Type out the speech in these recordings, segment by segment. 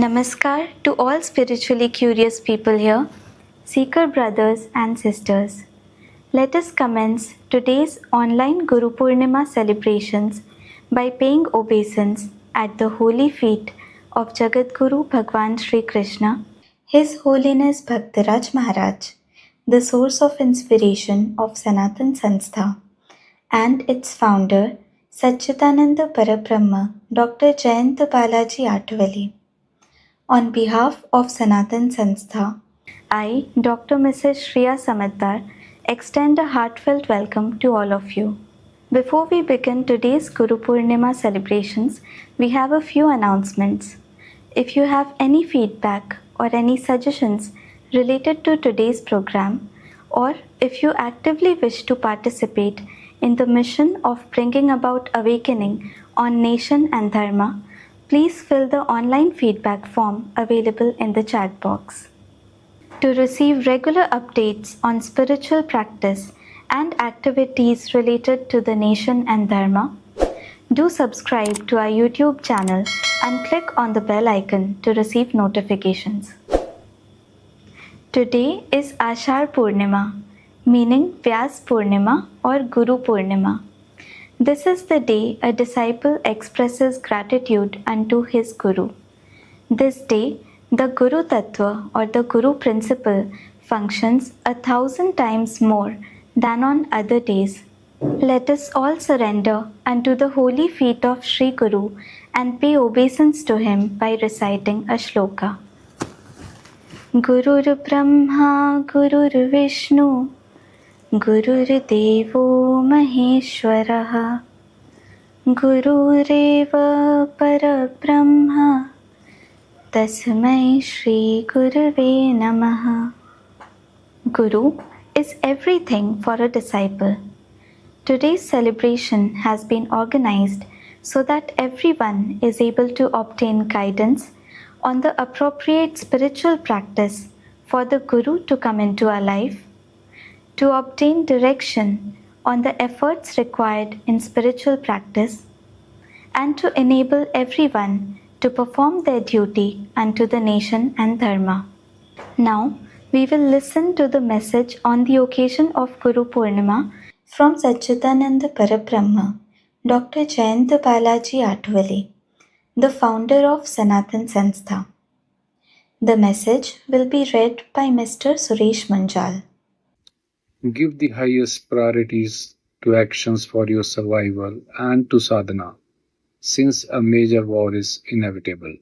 Namaskar to all spiritually curious people here, seeker brothers and sisters. Let us commence today's online Guru Purnima celebrations by paying obeisance at the holy feet of Jagadguru Bhagwan Shri Krishna, His Holiness Bhaktiraj Maharaj, the source of inspiration of Sanatan Sanstha, and its founder, Satchidananda Parabrahma, Dr. Jayant Balaji Atwali. On behalf of Sanatan Sanstha, I, Dr. Mrs. Shriya Samatdar, extend a heartfelt welcome to all of you. Before we begin today's Guru Purnima celebrations, we have a few announcements. If you have any feedback or any suggestions related to today's program, or if you actively wish to participate in the mission of bringing about awakening on nation and dharma, please fill the online feedback form available in the chat box. To receive regular updates on spiritual practice and activities related to the nation and dharma, do subscribe to our YouTube channel and click on the bell icon to receive notifications. Today is Ashadha Purnima, meaning Vyas Purnima or Guru Purnima. This is the day a disciple expresses gratitude unto his Guru. This day, the Guru Tattva or the Guru principle functions 1,000 times more than on other days. Let us all surrender unto the holy feet of Shri Guru and pay obeisance to him by reciting a shloka. Gurur Brahma Gurur Vishnu Gururdevo Maheshwaraha Gurureva Parabrahma Tasmai Shri Gurave Namaha. Guru is everything for a disciple. Today's celebration has been organized so that everyone is able to obtain guidance on the appropriate spiritual practice for the Guru to come into our life, to obtain direction on the efforts required in spiritual practice, and to enable everyone to perform their duty unto the nation and dharma. Now, we will listen to the message on the occasion of Guru Purnima from Satchidananda Parabrahma, Dr. Jayant Balaji Atwali, the founder of Sanatan Sanstha. The message will be read by Mr. Suresh Manjal. Give the highest priorities to actions for your survival and to sadhana, since a major war is inevitable.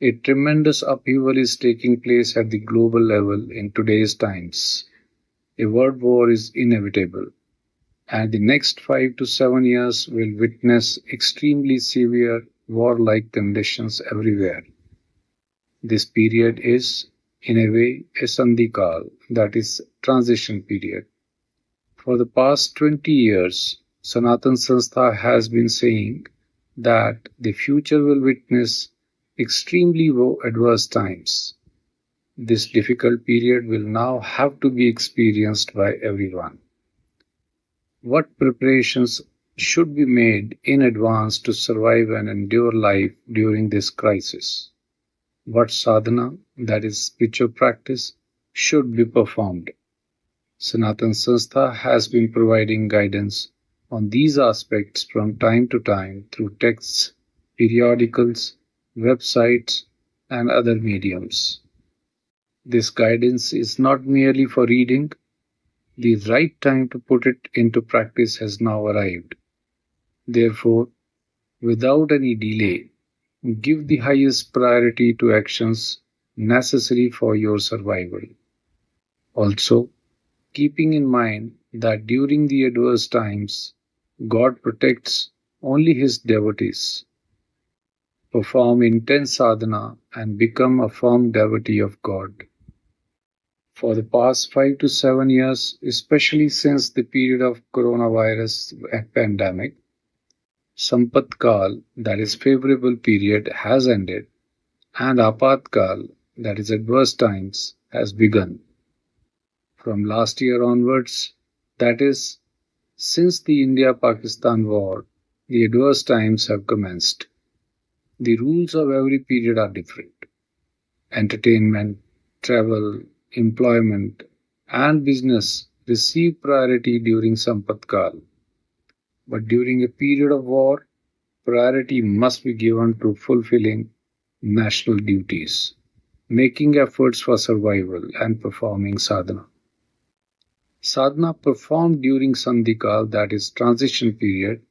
A tremendous upheaval is taking place at the global level in today's times. A world war is inevitable, and the next 5 to 7 years will witness extremely severe war-like conditions everywhere. This period is, in a way, a sandhikal, that is, transition period. For the past 20 years, Sanatan Sanstha has been saying that the future will witness extremely adverse times. This difficult period will now have to be experienced by everyone. What preparations should be made in advance to survive and endure life during this crisis? What sadhana, that is spiritual practice, should be performed? Sanatan Sanstha has been providing guidance on these aspects from time to time through texts, periodicals, websites, and other mediums. This guidance is not merely for reading. The right time to put it into practice has now arrived. Therefore, without any delay, give the highest priority to actions necessary for your survival. Also, keeping in mind that during the adverse times, God protects only His devotees. Perform intense sadhana and become a firm devotee of God. For the past 5 to 7 years, especially since the period of coronavirus pandemic, Sampatkal, that is favorable period, has ended, and Apatkal, that is adverse times, has begun. From last year onwards, that is, since the India-Pakistan war, the adverse times have commenced. The rules of every period are different. Entertainment, travel, employment, and business receive priority during Sampatkal. But during a period of war, priority must be given to fulfilling national duties, making efforts for survival, and performing sadhana. Sadhana performed during Sandhikal, that is transition period,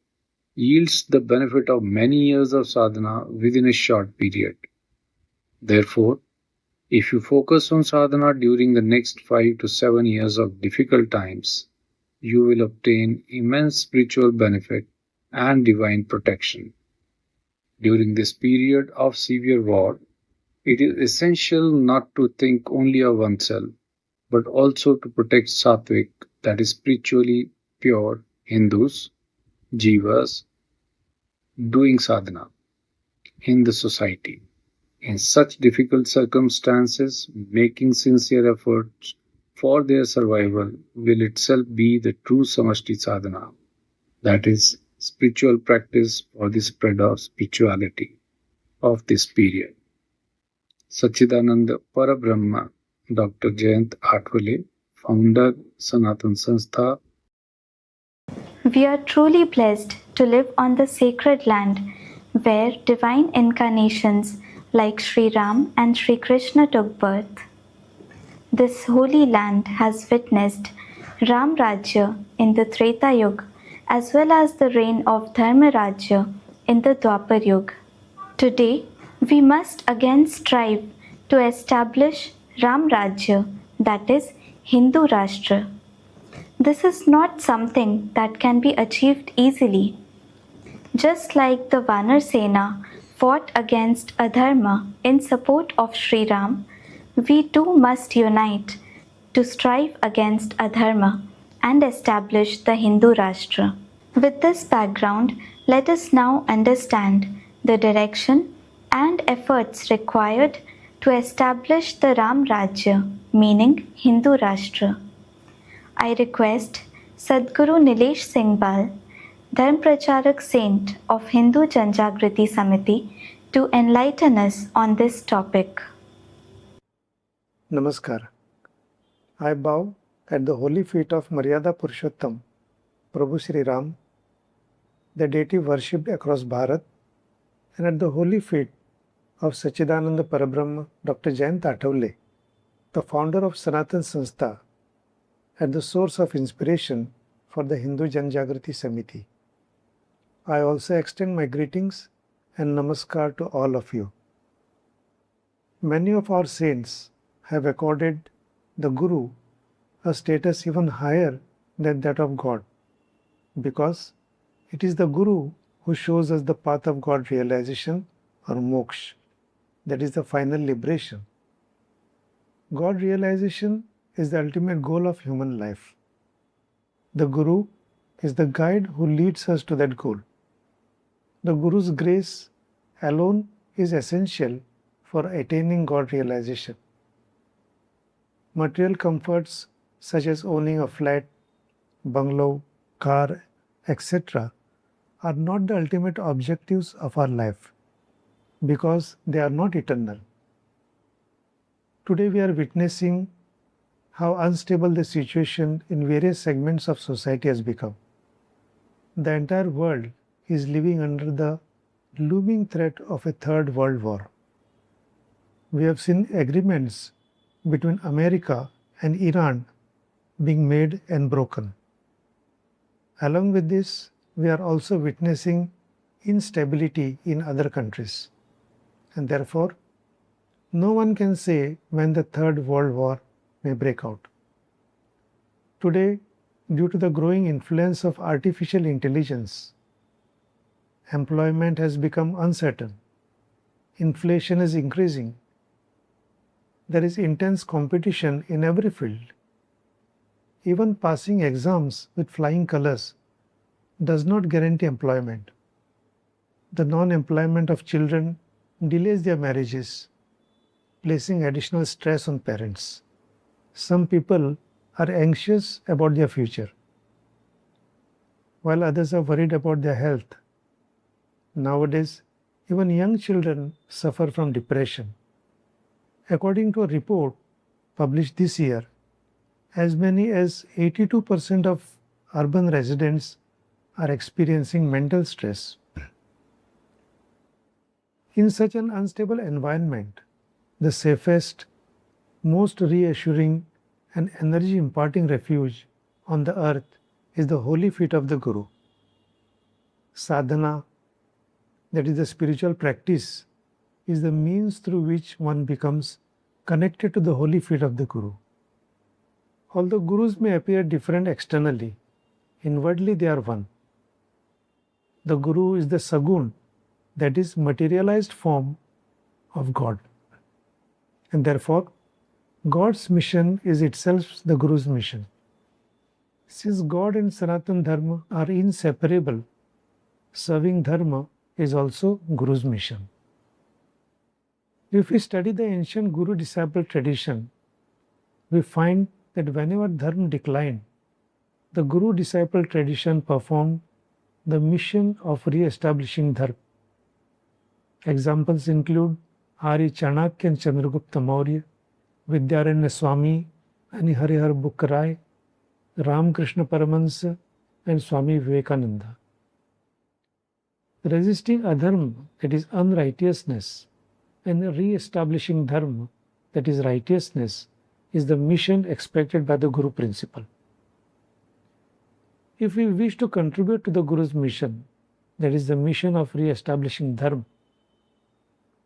yields the benefit of many years of sadhana within a short period. Therefore, if you focus on sadhana during the next 5 to 7 years of difficult times, you will obtain immense spiritual benefit and divine protection. During this period of severe war, it is essential not to think only of oneself, but also to protect Sattvic, that is spiritually pure Hindus, Jivas, doing sadhana in the society. In such difficult circumstances, making sincere efforts for their survival will itself be the true samashti sadhana, that is, spiritual practice for the spread of spirituality of this period. Sachidananda Parabrahma, Dr. Jayant Athwale, founder, Sanatan Sanstha. We are truly blessed to live on the sacred land where divine incarnations like Sri Ram and Sri Krishna took birth. This holy land has witnessed Ram Rajya in the Treta Yuga as well as the reign of Dharma Rajya in the Dwapar Yuga. Today, we must again strive to establish Ram Rajya, that is, Hindu Rashtra. This is not something that can be achieved easily. Just like the Vanar Sena fought against adharma in support of Sri Ram, we too must unite to strive against adharma and establish the Hindu Rashtra. With this background, let us now understand the direction and efforts required to establish the Ram Rajya, meaning Hindu Rashtra. I request Sadguru Nilesh Singh Bal, Dharma Pracharak Saint of Hindu Janjagriti Samiti, to enlighten us on this topic. Namaskar. I bow at the holy feet of Maryada Purushottam, Prabhu Shri Ram, the deity worshipped across Bharat, and at the holy feet of Sachidananda Parabrahma, Dr. Jayant Athwale, the founder of Sanatan Sanstha, and the source of inspiration for the Hindu Janjagriti Samiti. I also extend my greetings and namaskar to all of you. Many of our saints have accorded the Guru a status even higher than that of God, because it is the Guru who shows us the path of God realization or moksha, that is the final liberation. God realization is the ultimate goal of human life. The Guru is the guide who leads us to that goal. The Guru's grace alone is essential for attaining God realization. Material comforts such as owning a flat, bungalow, car, etc. are not the ultimate objectives of our life because they are not eternal. Today we are witnessing how unstable the situation in various segments of society has become. The entire world is living under the looming threat of a third world war. We have seen agreements between America and Iran being made and broken. Along with this, we are also witnessing instability in other countries. And therefore, no one can say when the third world war may break out. Today, due to the growing influence of artificial intelligence, employment has become uncertain. Inflation is increasing. There is intense competition in every field. Even passing exams with flying colors does not guarantee employment. The non-employment of children delays their marriages, placing additional stress on parents. Some people are anxious about their future, while others are worried about their health. Nowadays, Even young children suffer from depression. According to a report published this year, as many as 82% of urban residents are experiencing mental stress. In such an unstable environment, the safest, most reassuring, and energy imparting refuge on the earth is the holy feet of the Guru. Sadhana, that is the spiritual practice, is the means through which one becomes connected to the holy feet of the Guru. Although Gurus may appear different externally, inwardly they are one. The Guru is the Sagun, that is materialized form of God. And therefore, God's mission is itself the Guru's mission. Since God and Sanatan Dharma are inseparable, serving Dharma is also Guru's mission. If we study the ancient Guru-disciple tradition, we find that whenever Dharma declined, the Guru-disciple tradition performed the mission of re-establishing Dharma. Examples include Ari Chanakya and Chandragupta Maurya, Vidyaranya Swami and Harihar Bukkarai, Ramakrishna Paramahansa and Swami Vivekananda. Resisting adharma, that is unrighteousness, and re-establishing dharma, that is righteousness, is the mission expected by the Guru principle. If we wish to contribute to the Guru's mission, that is the mission of re-establishing dharma,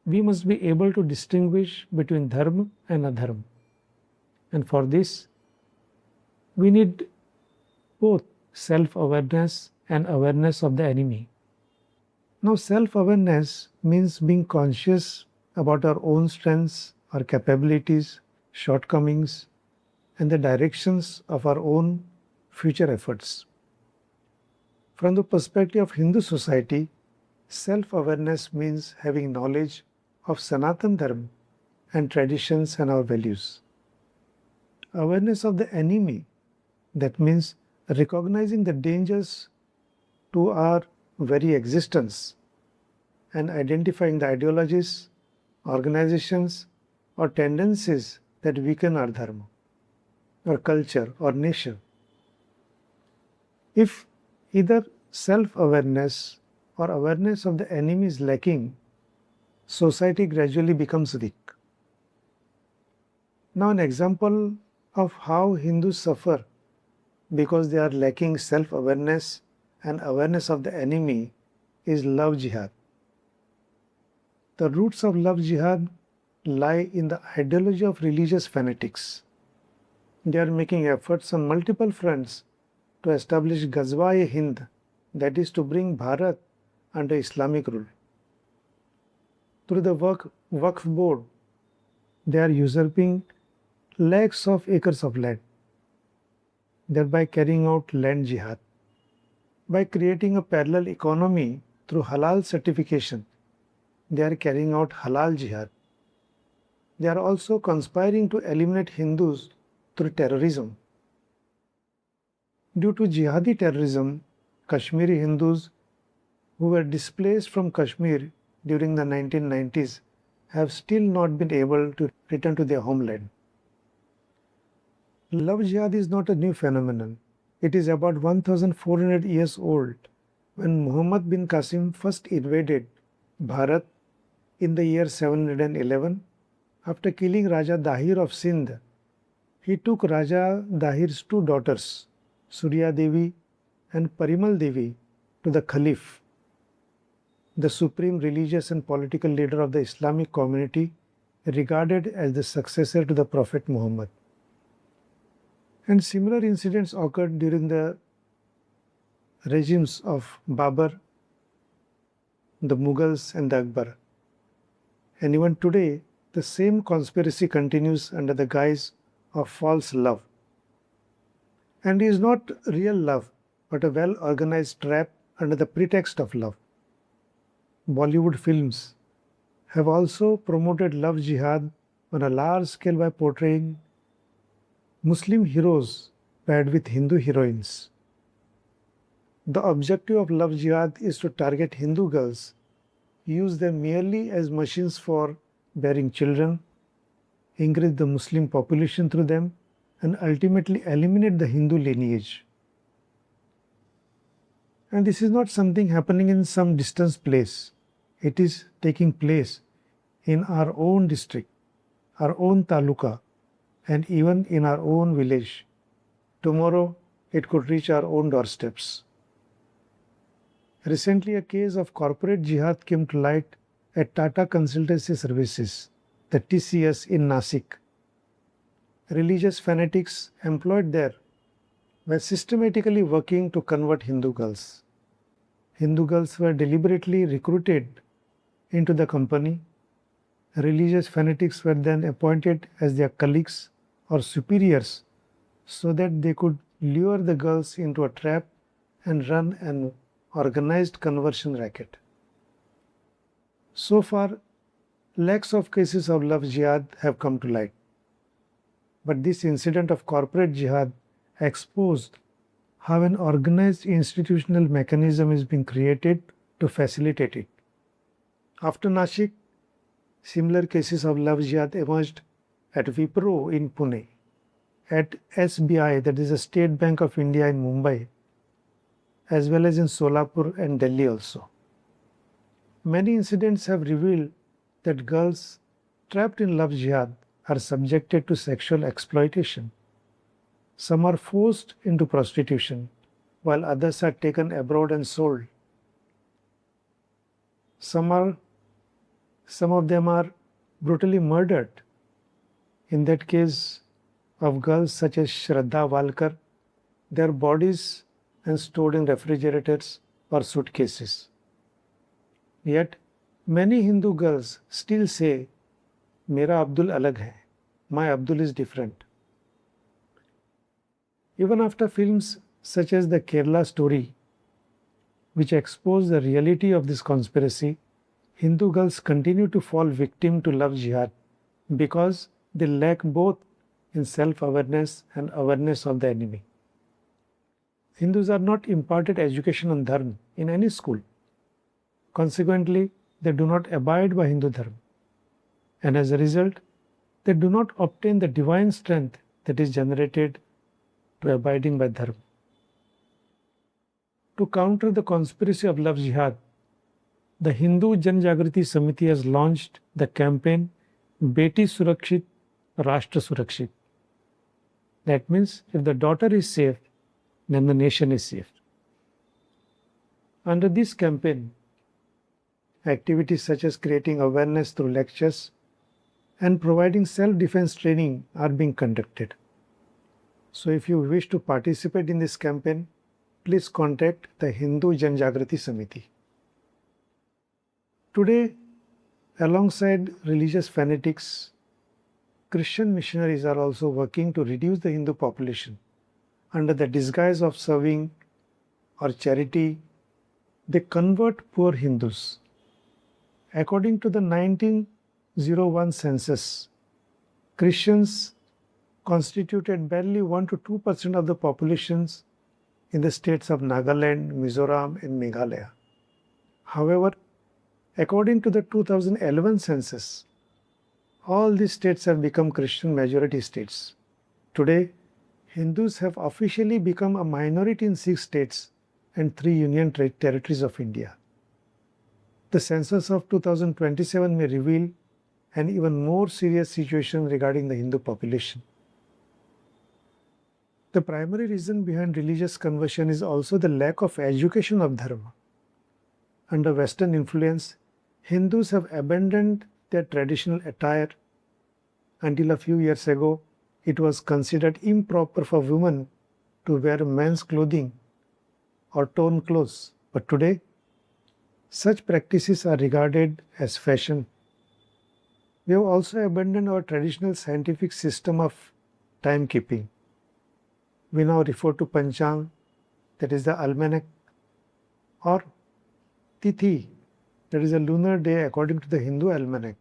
we must be able to distinguish between dharma and adharma. And for this, we need both self-awareness and awareness of the enemy. Now, self-awareness means being conscious about our own strengths, our capabilities, shortcomings, and the directions of our own future efforts. From the perspective of Hindu society, self-awareness means having knowledge of Sanatan Dharma and traditions and our values. Awareness of the enemy, that means recognizing the dangers to our very existence and identifying the ideologies, organizations, or tendencies that weaken our dharma, or culture, or nation. If either self-awareness or awareness of the enemy is lacking, society gradually becomes weak. Now, an example of how Hindus suffer because they are lacking self-awareness and awareness of the enemy is love jihad. The roots of love jihad lie in the ideology of religious fanatics. They are making efforts on multiple fronts to establish Ghazwa-e-Hind, that is to bring Bharat under Islamic rule. Through the Waqf board, they are usurping lakhs of acres of land, thereby carrying out land jihad. By creating a parallel economy through halal certification, they are carrying out halal jihad. They are also conspiring to eliminate Hindus through terrorism. Due to jihadi terrorism, Kashmiri Hindus who were displaced from Kashmir during the 1990s have still not been able to return to their homeland. Love jihad is not a new phenomenon. It is about 1400 years old when Muhammad bin Qasim first invaded Bharat in the year 711. After killing Raja Dahir of Sindh, he took Raja Dahir's two daughters, Surya Devi and Parimal Devi, to the Caliph, the supreme religious and political leader of the Islamic community, regarded as the successor to the Prophet Muhammad. And similar incidents occurred during the regimes of Babur, the Mughals and the Akbar. And even today, the same conspiracy continues under the guise of false love. And it is not real love, but a well-organized trap under the pretext of love. Bollywood films have also promoted love jihad on a large scale by portraying Muslim heroes paired with Hindu heroines. The objective of love jihad is to target Hindu girls use them merely as machines for bearing children, increase the Muslim population through them, and ultimately eliminate the Hindu lineage. And this is not something happening in some distant place. It is taking place in our own district, our own taluka, and even in our own village. Tomorrow, it could reach our own doorsteps. Recently, a case of corporate jihad came to light at Tata Consultancy Services, the TCS in Nasik. Religious fanatics employed there were systematically working to convert Hindu girls. Hindu girls were deliberately recruited into the company. Religious fanatics were then appointed as their colleagues or superiors so that they could lure the girls into a trap and run an organized conversion racket. So far, lakhs of cases of love jihad have come to light. But this incident of corporate jihad exposed how an organized institutional mechanism is being created to facilitate it. After Nashik, similar cases of love jihad emerged at Wipro in Pune, at SBI, that is the State Bank of India in Mumbai, as well as in Solapur and Delhi also. Many incidents have revealed that girls trapped in love jihad are subjected to sexual exploitation. Some are forced into prostitution, while others are taken abroad and sold. Some of them are brutally murdered. In that case of girls such as Shraddha Walkar, their bodies are stored in refrigerators or suitcases. Yet, many Hindu girls still say, Mera Abdul alag hai, my Abdul is different. Even after films such as the Kerala story, which expose the reality of this conspiracy, Hindu girls continue to fall victim to love jihad because they lack both in self-awareness and awareness of the enemy. Hindus are not imparted education on Dharma in any school. Consequently, they do not abide by Hindu Dharma. And as a result, they do not obtain the divine strength that is generated to abiding by Dharma. To counter the conspiracy of love jihad, the Hindu Jan Jagriti Samiti has launched the campaign Beti Surakshit, Rashtra Surakshit. That means if the daughter is safe, then the nation is safe. Under this campaign, activities such as creating awareness through lectures and providing self-defense training are being conducted. So if you wish to participate in this campaign, please contact the Hindu Jan Jagriti Samiti. Today, alongside religious fanatics, Christian missionaries are also working to reduce the Hindu population. Under the disguise of serving or charity, they convert poor Hindus. According to the 1901 census, Christians constituted barely 1 to 2% of the populations in the states of Nagaland, Mizoram, and Meghalaya. However, according to the 2011 census, all these states have become Christian majority states. Today, Hindus have officially become a minority in 6 states and 3 union territories of India. The census of 2027 may reveal an even more serious situation regarding the Hindu population. The primary reason behind religious conversion is also the lack of education of Dharma. Under Western influence, Hindus have abandoned their traditional attire. Until a few years ago, it was considered improper for women to wear men's clothing or torn clothes. But today, such practices are regarded as fashion. We have also abandoned our traditional scientific system of timekeeping. We now refer to Panchang, that is the almanac, or Tithi, that is a lunar day according to the Hindu almanac,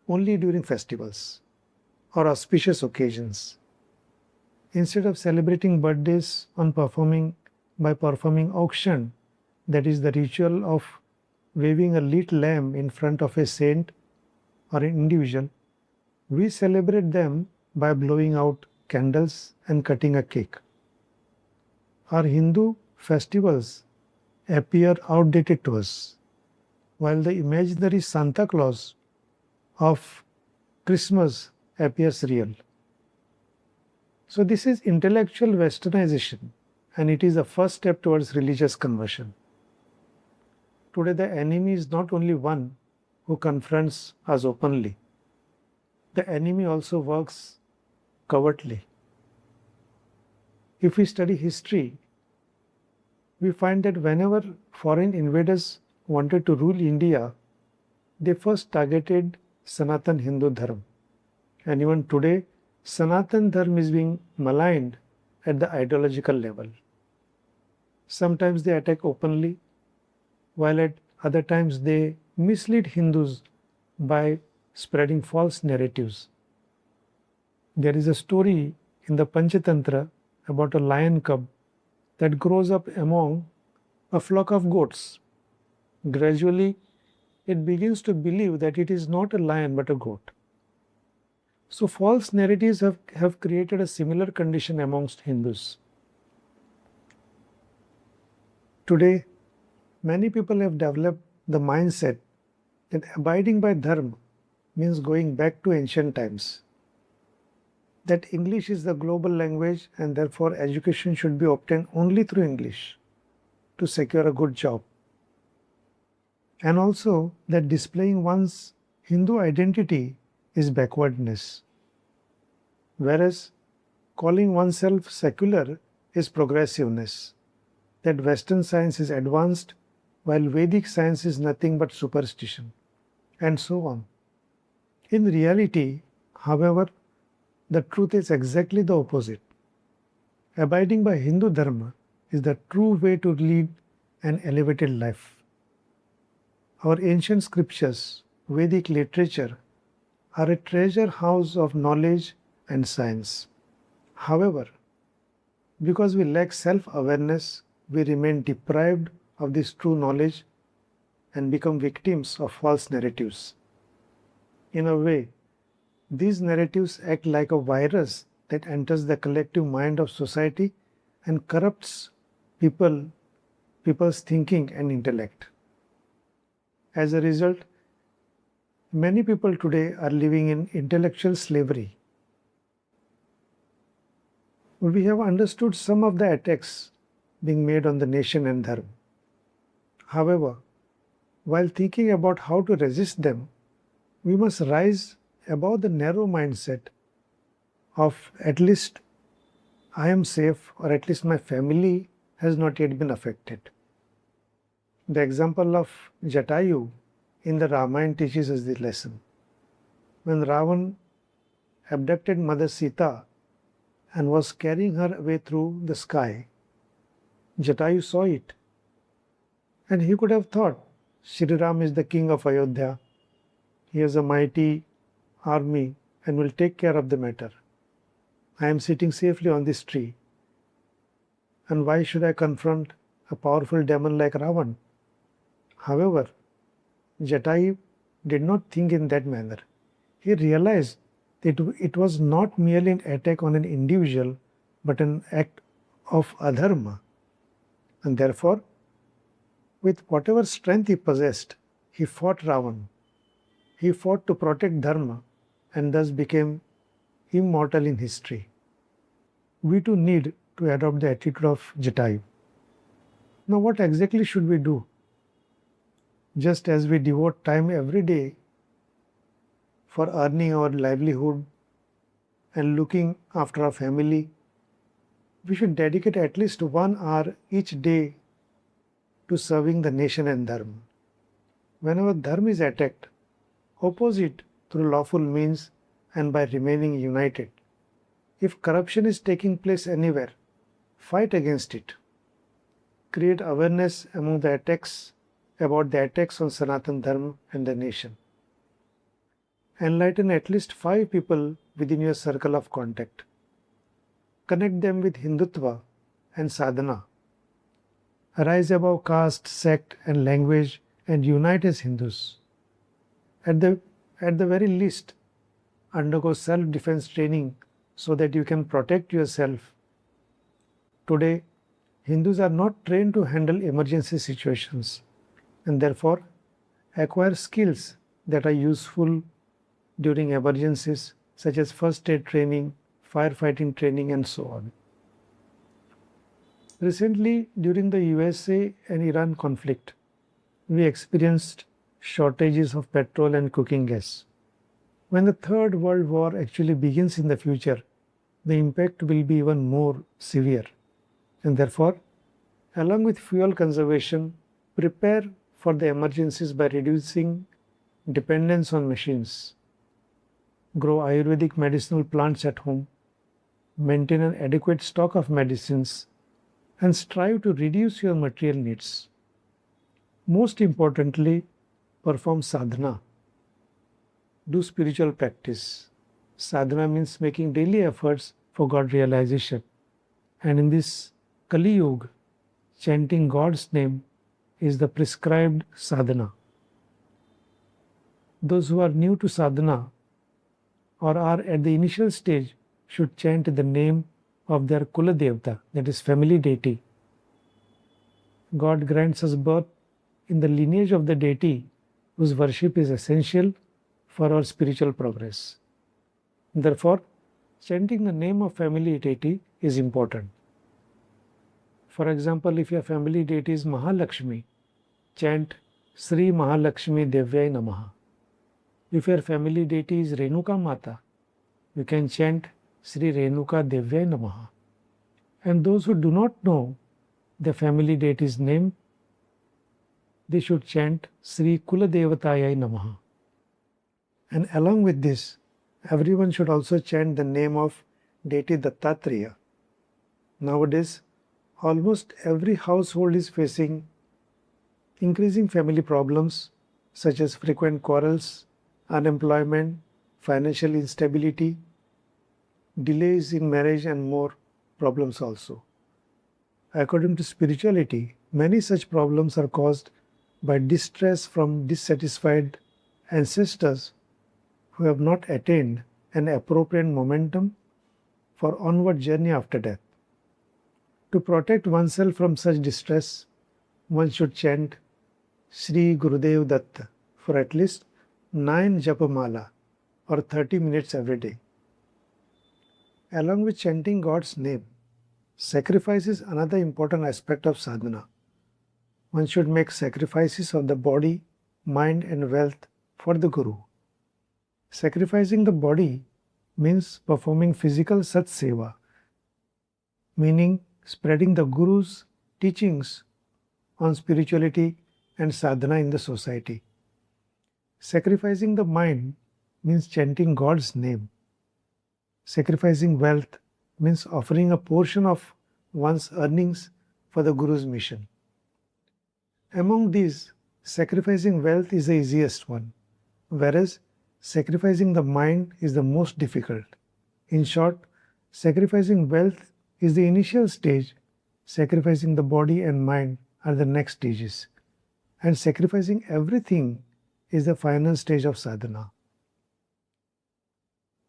only during festivals or auspicious occasions. Instead of celebrating birthdays by performing auction, that is the ritual of waving a lit lamp in front of a saint or an individual, we celebrate them by blowing out candles and cutting a cake. Our Hindu festivals appear outdated to us, while the imaginary Santa Claus of Christmas appears real. So, this is intellectual westernization, and it is a first step towards religious conversion. Today, the enemy is not only one who confronts us openly, the enemy also works covertly. If we study history, we find that whenever foreign invaders wanted to rule India, they first targeted Sanatan Hindu Dharma. And even today, Sanatan Dharma is being maligned at the ideological level. Sometimes they attack openly, while at other times they mislead Hindus by spreading false narratives. There is a story in the Panchatantra about a lion cub that grows up among a flock of goats. Gradually, it begins to believe that it is not a lion but a goat. So, false narratives have created a similar condition amongst Hindus. Today, many people have developed the mindset that abiding by Dharma means going back to ancient times. That English is the global language and therefore education should be obtained only through English to secure a good job. And also that displaying one's Hindu identity is backwardness, whereas calling oneself secular is progressiveness, that Western science is advanced while Vedic science is nothing but superstition, and so on. In reality, however, the truth is exactly the opposite. Abiding by Hindu Dharma is the true way to lead an elevated life. Our ancient scriptures, Vedic literature, are a treasure house of knowledge and science. However, because we lack self-awareness, we remain deprived of this true knowledge and become victims of false narratives. In a way, these narratives act like a virus that enters the collective mind of society and corrupts people's thinking and intellect. As a result, many people today are living in intellectual slavery. We have understood some of the attacks being made on the nation and Dharma. However, while thinking about how to resist them, we must rise above the narrow mindset of at least I am safe or at least my family has not yet been affected. The example of Jatayu in the Ramayana teaches us this lesson. When Ravan abducted Mother Sita and was carrying her away through the sky, Jatayu saw it, and he could have thought, Shri Ram is the king of Ayodhya. He has a mighty army and will take care of the matter. I am sitting safely on this tree. And why should I confront a powerful demon like Ravan? However, Jatayu did not think in that manner. He realized that it was not merely an attack on an individual, but an act of adharma. And therefore, with whatever strength he possessed, he fought Ravan. He fought to protect Dharma and thus became immortal in history. We too need to adopt the attitude of Jatayu. Now, what exactly should we do? Just as we devote time every day for earning our livelihood and looking after our family, we should dedicate at least 1 hour each day to serving the nation and Dharma. Whenever Dharma is attacked, oppose it through lawful means and by remaining united. If corruption is taking place anywhere, fight against it. Create awareness about the attacks on Sanatan Dharma and the nation. Enlighten at least 5 people within your circle of contact. Connect them with Hindutva and Sadhana. Rise above caste, sect and language and unite as Hindus. At the very least, undergo self-defense training so that you can protect yourself. Today, Hindus are not trained to handle emergency situations and therefore acquire skills that are useful during emergencies such as first aid training, firefighting training, and so on. Recently, during the USA and Iran conflict, we experienced shortages of petrol and cooking gas. When the Third World War actually begins in the future, the impact will be even more severe. And therefore, along with fuel conservation, prepare for the emergencies by reducing dependence on machines. Grow Ayurvedic medicinal plants at home, maintain an adequate stock of medicines, and strive to reduce your material needs. Most importantly, perform sadhana. Do spiritual practice. Sadhana means making daily efforts for God realization. And in this Kaliyug, chanting God's name is the prescribed sadhana. Those who are new to sadhana or are at the initial stage should chant the name of their Kula Devta, that is family deity. God grants us birth in the lineage of the deity whose worship is essential for our spiritual progress. Therefore, chanting the name of family deity is important. For example, if your family deity is Mahalakshmi, chant Sri Mahalakshmi Devyai Namaha. If your family deity is Renuka Mata, you can chant Sri Renuka Devyai Namaha. And those who do not know the family deity's name, they should chant Sri Kula Devatayai Namaha. And along with this, everyone should also chant the name of deity Dattatreya. Nowadays, almost every household is facing increasing family problems such as frequent quarrels, unemployment, financial instability, delays in marriage, and more problems also. According to spirituality, many such problems are caused by distress from dissatisfied ancestors who have not attained an appropriate momentum for onward journey after death. To protect oneself from such distress, one should chant Shri Gurudev Datta for at least 9 Japamala or 30 minutes every day. Along with chanting God's name, sacrifice is another important aspect of sadhana. One should make sacrifices of the body, mind, and wealth for the Guru. Sacrificing the body means performing physical Sat Seva, meaning spreading the Guru's teachings on spirituality and sadhana in the society. Sacrificing the mind means chanting God's name. Sacrificing wealth means offering a portion of one's earnings for the Guru's mission. Among these, sacrificing wealth is the easiest one, whereas sacrificing the mind is the most difficult. In short, sacrificing wealth is the initial stage, sacrificing the body and mind are the next stages, and sacrificing everything is the final stage of sadhana.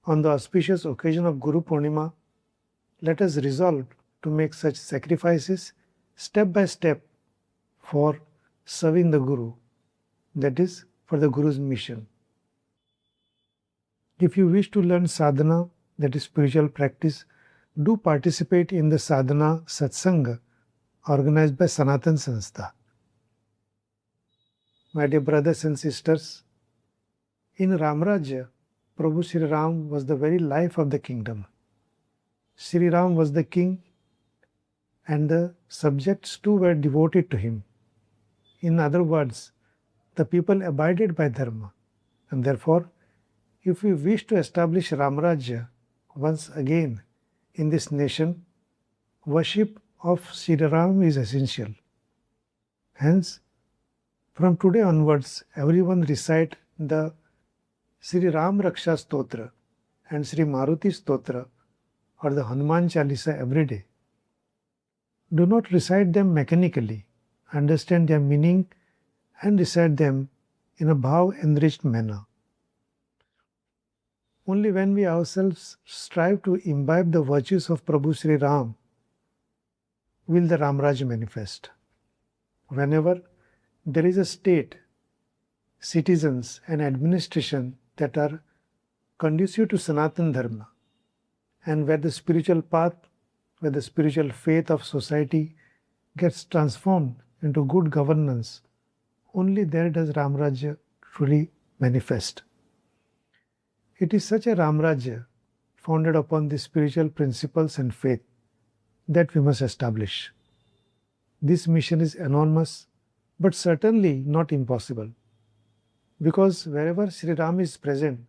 On the auspicious occasion of Guru Purnima, let us resolve to make such sacrifices step by step for serving the Guru, that is, for the Guru's mission. If you wish to learn sadhana, that is spiritual practice, do participate in the Sadhana Satsanga organized by Sanatan Sanstha. My dear brothers and sisters, in Ram Rajya, Prabhu Shri Ram was the very life of the kingdom. Shri Ram was the king and the subjects too were devoted to him. In other words, the people abided by Dharma, and therefore, if we wish to establish Ram Rajya once again in this nation, worship of Shri Ram is essential. Hence, from today onwards, everyone recite the Shri Ram Raksha Stotra and Shri Maruti Stotra or the Hanuman Chalisa every day. Do not recite them mechanically. Understand their meaning and recite them in a bhav-enriched manner. Only when we ourselves strive to imbibe the virtues of Prabhu Sri Ram will the Ram Rajya manifest. Whenever there is a state, citizens and administration that are conducive to Sanatan Dharma, and where the spiritual path, where the spiritual faith of society gets transformed into good governance, only there does Ram Rajya truly manifest. It is such a Ram Rajya founded upon the spiritual principles and faith that we must establish. This mission is enormous, but certainly not impossible, because wherever Sri Ram is present,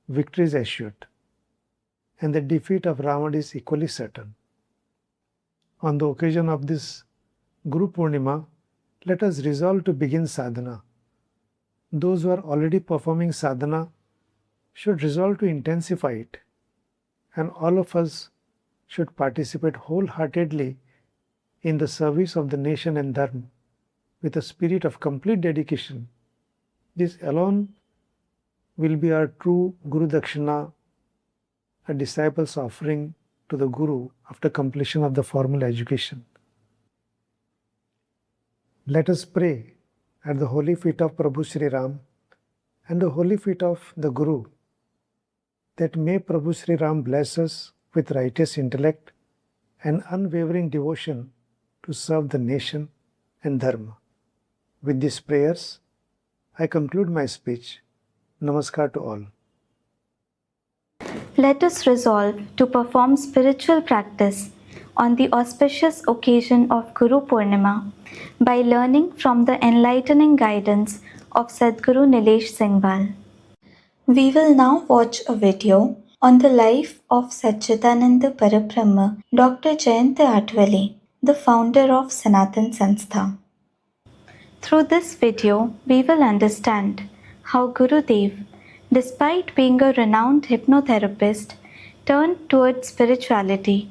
victory is assured, and the defeat of Ravana is equally certain. On the occasion of this Guru Purnima, let us resolve to begin sadhana. Those who are already performing sadhana should resolve to intensify it, and all of us should participate wholeheartedly in the service of the nation and Dharma with a spirit of complete dedication. This alone will be our true Guru Dakshina, a disciple's offering to the Guru after completion of the formal education. Let us pray at the holy feet of Prabhu Sri Ram and the holy feet of the Guru, that may Prabhu Sri Ram bless us with righteous intellect and unwavering devotion to serve the nation and Dharma. With these prayers, I conclude my speech. Namaskar to all. Let us resolve to perform spiritual practice on the auspicious occasion of Guru Purnima by learning from the enlightening guidance of Sadguru Nilesh Singhwal. We will now watch a video on the life of Satchidananda Parabrahma, Dr. Jayanta Atwale, the founder of Sanatan Sanstha. Through this video, we will understand how Gurudev, despite being a renowned hypnotherapist, turned towards spirituality,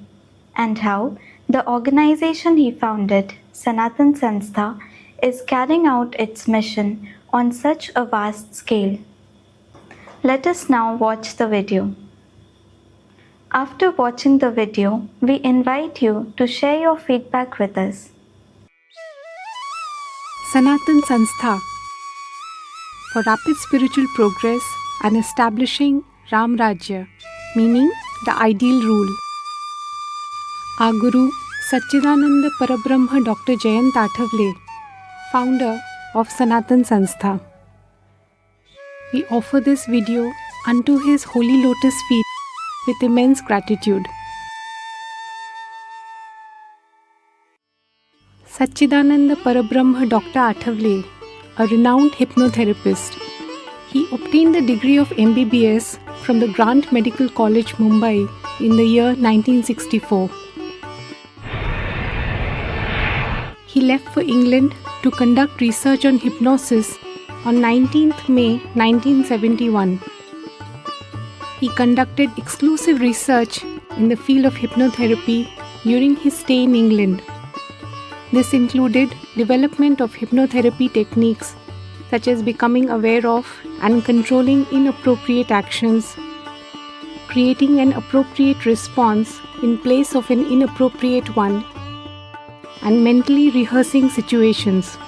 and how the organization he founded, Sanatan Sanstha, is carrying out its mission on such a vast scale. Let us now watch the video. After watching the video, we invite you to share your feedback with us. Sanatan Sanstha for rapid spiritual progress and establishing Ram Rajya, meaning the ideal rule. Our Guru Satchidananda Parabrahma Dr. Jayanta Atwale, founder of Sanatan Sanstha. We offer this video unto his holy lotus feet with immense gratitude. Satchidananda Parabrahma Dr. Atwale, a renowned hypnotherapist. He obtained the degree of MBBS from the Grant Medical College, Mumbai in the year 1964. He left for England to conduct research on hypnosis on 19th May 1971. He conducted exclusive research in the field of hypnotherapy during his stay in England. This included development of hypnotherapy techniques such as becoming aware of and controlling inappropriate actions, creating an appropriate response in place of an inappropriate one, and mentally rehearsing situations.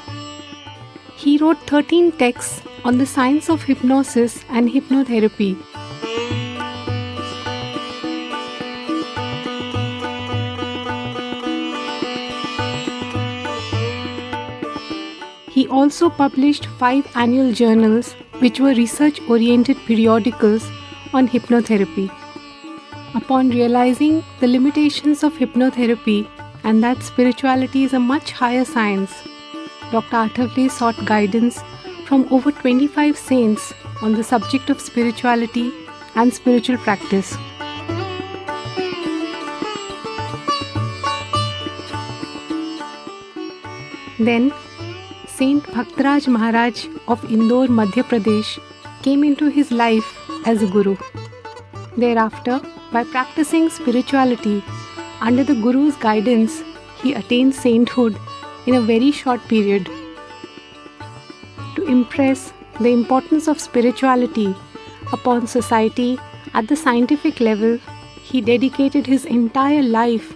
He wrote 13 texts on the science of hypnosis and hypnotherapy. He also published 5 annual journals, which were research-oriented periodicals on hypnotherapy. Upon realizing the limitations of hypnotherapy and that spirituality is a much higher science, Dr. Atwale sought guidance from over 25 saints on the subject of spirituality and spiritual practice. Then, Saint Bhaktaraj Maharaj of Indore, Madhya Pradesh, came into his life as a guru. Thereafter, by practicing spirituality under the Guru's guidance, he attained sainthood in a very short period. impress the importance of spirituality upon society at the scientific level, he dedicated his entire life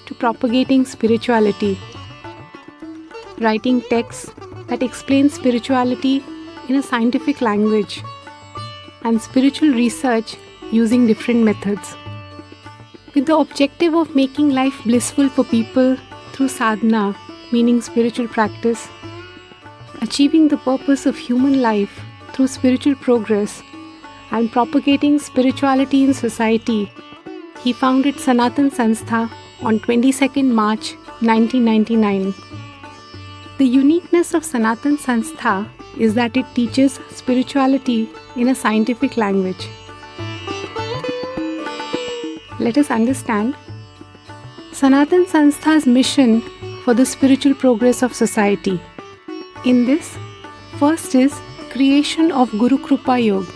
to propagating spirituality, writing texts that explain spirituality in a scientific language, and spiritual research using different methods. With the objective of making life blissful for people through sadhana, meaning spiritual practice, achieving the purpose of human life through spiritual progress, and propagating spirituality in society, he founded Sanatan Sanstha on 22nd March 1999. The uniqueness of Sanatan Sanstha is that it teaches spirituality in a scientific language. Let us understand Sanatan Sanstha's mission for the spiritual progress of society. In this, first is creation of Guru Kripa Yoga,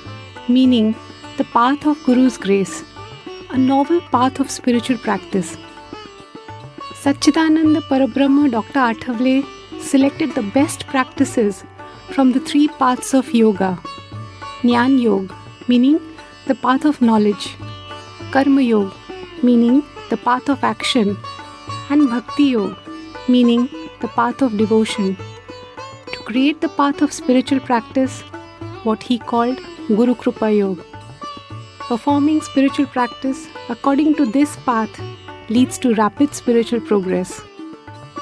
meaning the path of Guru's grace, a novel path of spiritual practice. Satchidananda Parabrahma Dr. Athavale selected the best practices from the three paths of yoga: Jnana Yoga, meaning the path of knowledge; Karma Yoga, meaning the path of action; and Bhakti Yoga, meaning the path of devotion, to create the path of spiritual practice, what he called Guru Kripa Yoga. Performing spiritual practice according to this path leads to rapid spiritual progress.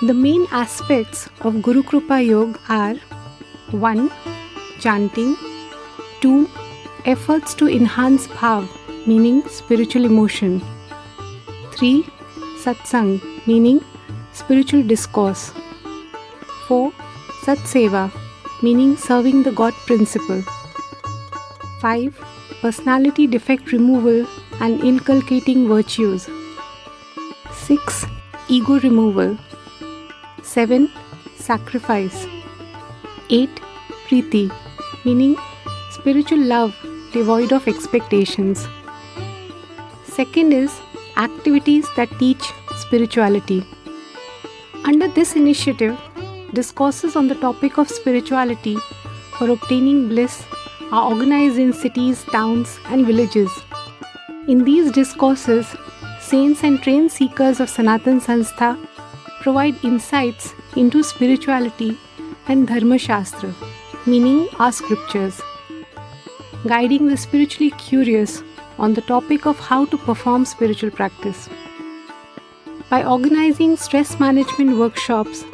The main aspects of Guru Kripa Yoga are 1. Chanting, 2. Efforts to enhance bhav, meaning spiritual emotion, 3. Satsang, meaning spiritual discourse, 4. Satseva, meaning serving the God principle, 5. Personality defect removal and inculcating virtues, 6. Ego removal, 7. Sacrifice, 8. Preeti, meaning spiritual love devoid of expectations. Second is activities that teach spirituality. Under this initiative, discourses on the topic of spirituality for obtaining bliss are organized in cities, towns, and villages. In these discourses, saints and trained seekers of Sanatan Sanstha provide insights into spirituality and Dharma Shastra, meaning our scriptures, guiding the spiritually curious on the topic of how to perform spiritual practice. By organizing stress management workshops,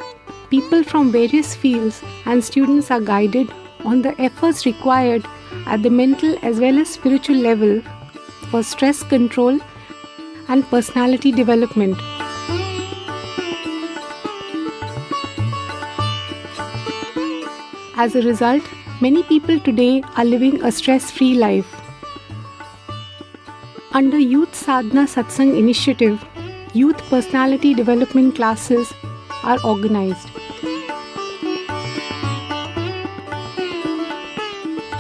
people from various fields and students are guided on the efforts required at the mental as well as spiritual level for stress control and personality development. As a result, many people today are living a stress-free life. Under Youth Sadhana Satsang initiative, youth personality development classes are organized.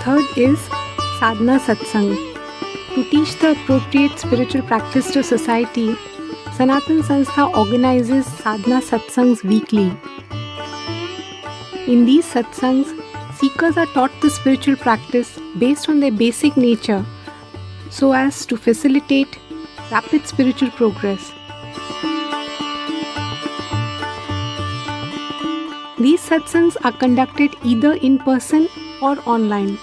Third is Sadhana Satsang. To teach the appropriate spiritual practice to society, Sanatan Sanstha organizes Sadhana Satsangs weekly. In these satsangs, seekers are taught the spiritual practice based on their basic nature so as to facilitate rapid spiritual progress. These satsangs are conducted either in person or online.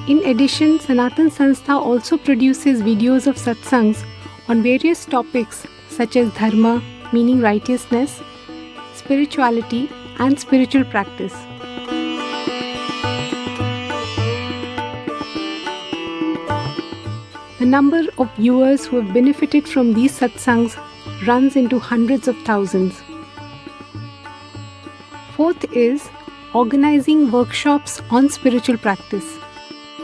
In addition, Sanatan Sanstha also produces videos of satsangs on various topics such as Dharma, meaning righteousness, spirituality, and spiritual practice. The number of viewers who have benefited from these satsangs runs into hundreds of thousands. Fourth is organizing workshops on spiritual practice.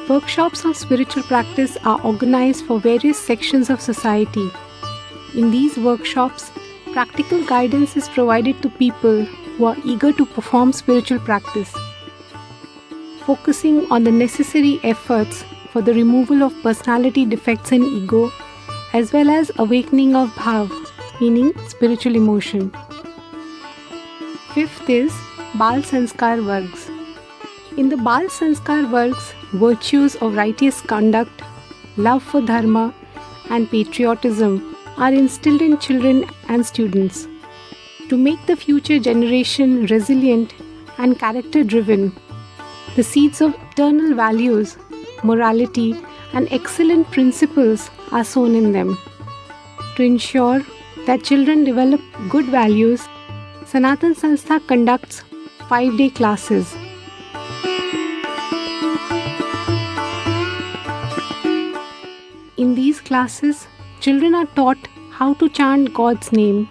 Workshops on spiritual practice are organized for various sections of society. In these workshops, practical guidance is provided to people who are eager to perform spiritual practice, focusing on the necessary efforts for the removal of personality defects and ego, as well as awakening of bhav, meaning spiritual emotion. Fifth is Bal Sanskar Vargs. In the Bal Sanskar works, virtues of righteous conduct, love for Dharma, and patriotism are instilled in children and students. To make the future generation resilient and character-driven, the seeds of eternal values, morality, and excellent principles are sown in them. To ensure that children develop good values, Sanatan Sanstha conducts 5-day classes. In these classes, children are taught how to chant God's name,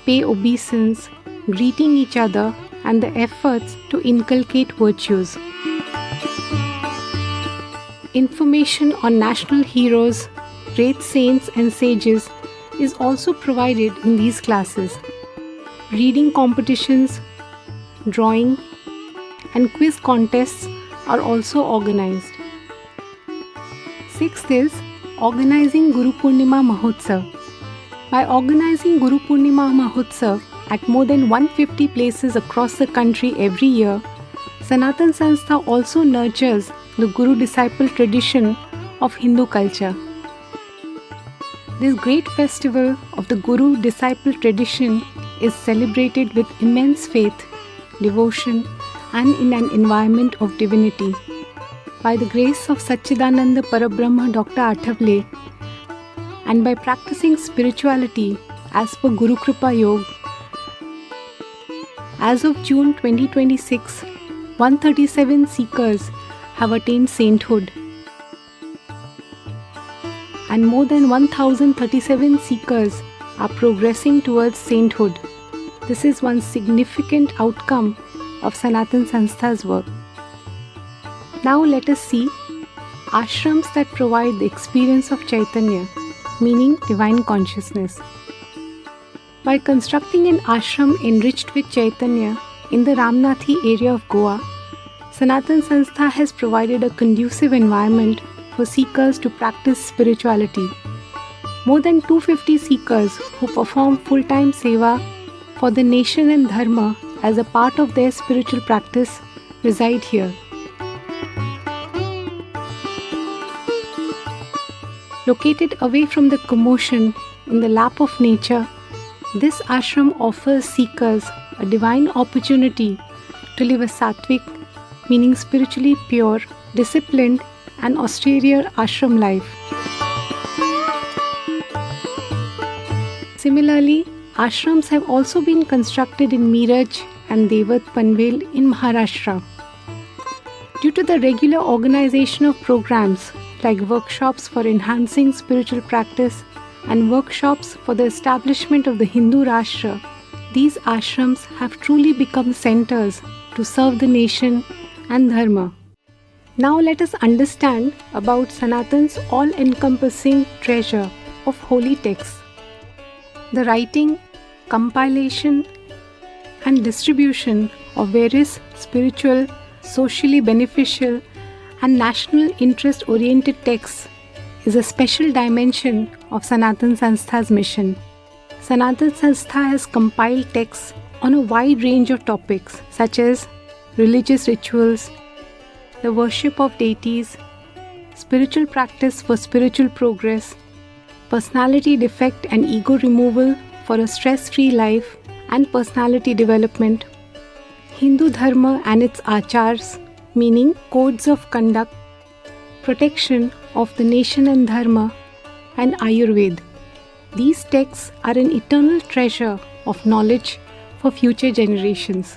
pay obeisance, greeting each other, and the efforts to inculcate virtues. Information on national heroes, great saints and sages is also provided in these classes. Reading competitions, drawing, and quiz contests are also organized. Sixth is organizing Guru Purnima Mahotsav. By organizing Guru Purnima Mahotsav at more than 150 places across the country every year, Sanatan Sanstha also nurtures the Guru-disciple tradition of Hindu culture. This great festival of the Guru-disciple tradition is celebrated with immense faith, devotion, and in an environment of divinity. By the grace of Satchidananda Parabrahma Dr. Athavale, and by practicing spirituality as per Guru Kripa Yoga, as of June 2026, 137 seekers have attained sainthood, and more than 1037 seekers are progressing towards sainthood. This is one significant outcome of Sanatan Sanstha's work. Now let us see ashrams that provide the experience of Chaitanya, meaning divine consciousness. By constructing an ashram enriched with Chaitanya in the Ramnathi area of Goa, Sanatan Sanstha has provided a conducive environment for seekers to practice spirituality. More than 250 seekers who perform full-time seva for the nation and Dharma as a part of their spiritual practice reside here. Located away from the commotion in the lap of nature, this ashram offers seekers a divine opportunity to live a sattvic, meaning spiritually pure, disciplined, and austere ashram life. Similarly, ashrams have also been constructed in Meerut and Devat Panvel in Maharashtra. Due to the regular organization of programs like workshops for enhancing spiritual practice and workshops for the establishment of the Hindu Rashtra, these ashrams have truly become centers to serve the nation and Dharma. Now let us understand about Sanatan's all-encompassing treasure of holy texts. The writing, compilation, and distribution of various spiritual, socially beneficial, and national interest-oriented texts is a special dimension of Sanatan Sanstha's mission. Sanatan Sanstha has compiled texts on a wide range of topics such as religious rituals, the worship of deities, spiritual practice for spiritual progress, personality defect and ego removal for a stress-free life and personality development, Hindu Dharma and its achars, meaning codes of conduct, protection of the nation and Dharma, and Ayurveda. These texts are an eternal treasure of knowledge for future generations.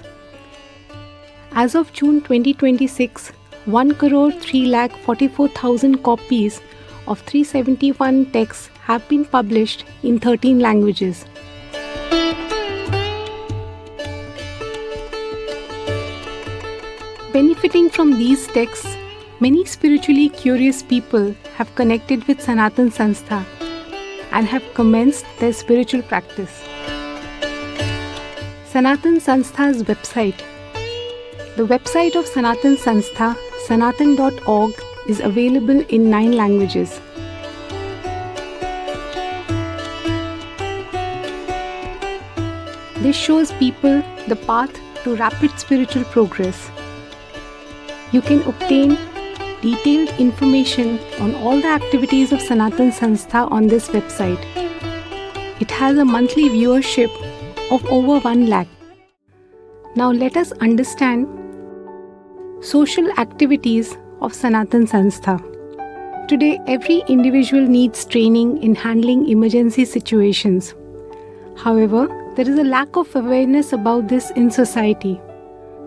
As of June 2026, 1,03,44,000 copies of 371 texts have been published in 13 languages. Benefiting from these texts, many spiritually curious people have connected with Sanatan Sanstha and have commenced their spiritual practice. Sanatan Sanstha's website. The website of Sanatan Sanstha, sanatan.org, is available in 9 languages. This shows people the path to rapid spiritual progress. You can obtain detailed information on all the activities of Sanatan Sanstha on this website. It has a monthly viewership of over 1 lakh. Now let us understand social activities of Sanatan Sanstha. Today, every individual needs training in handling emergency situations. However, there is a lack of awareness about this in society.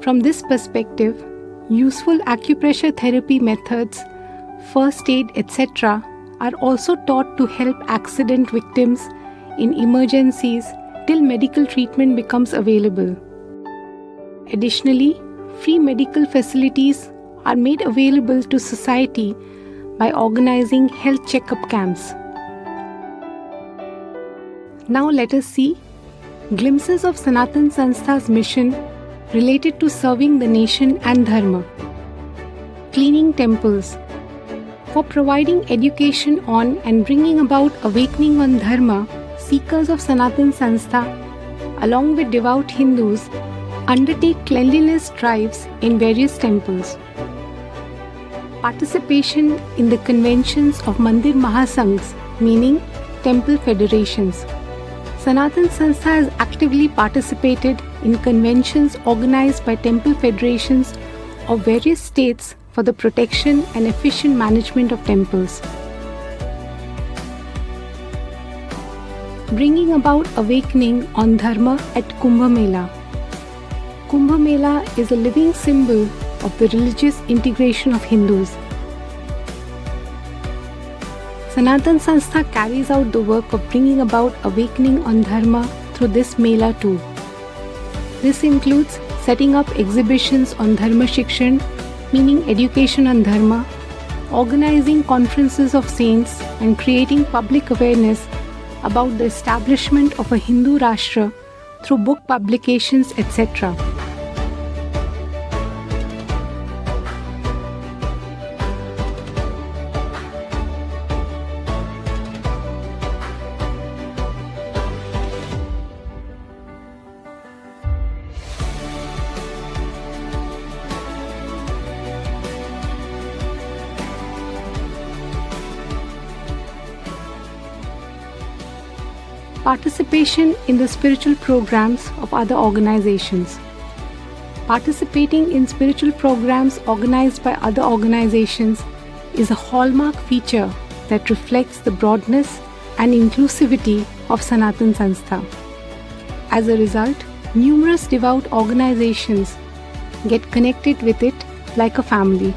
From this perspective, useful acupressure therapy methods, first aid, etc. are also taught to help accident victims in emergencies till medical treatment becomes available. Additionally, free medical facilities are made available to society by organizing health checkup camps. Now let us see glimpses of Sanatan Sanstha's mission related to serving the nation and Dharma. Cleaning temples. For providing education on and bringing about awakening on Dharma, seekers of Sanatan Sanstha, along with devout Hindus, undertake cleanliness drives in various temples. Participation in the conventions of Mandir Mahasanghs, meaning temple federations. Sanatan Sanstha has actively participated in conventions organized by temple federations of various states for the protection and efficient management of temples. Bringing about awakening on Dharma at Kumbh Mela. Kumbh Mela is a living symbol of the religious integration of Hindus. Sanatan Sanstha carries out the work of bringing about awakening on Dharma through this Mela too. This includes setting up exhibitions on Dharma Shikshan, meaning education on Dharma, organizing conferences of saints and creating public awareness about the establishment of a Hindu Rashtra through book publications, etc. Participation in the spiritual programs of other organizations. Participating in spiritual programs organized by other organizations is a hallmark feature that reflects the broadness and inclusivity of Sanatan Sanstha. As a result, numerous devout organizations get connected with it like a family.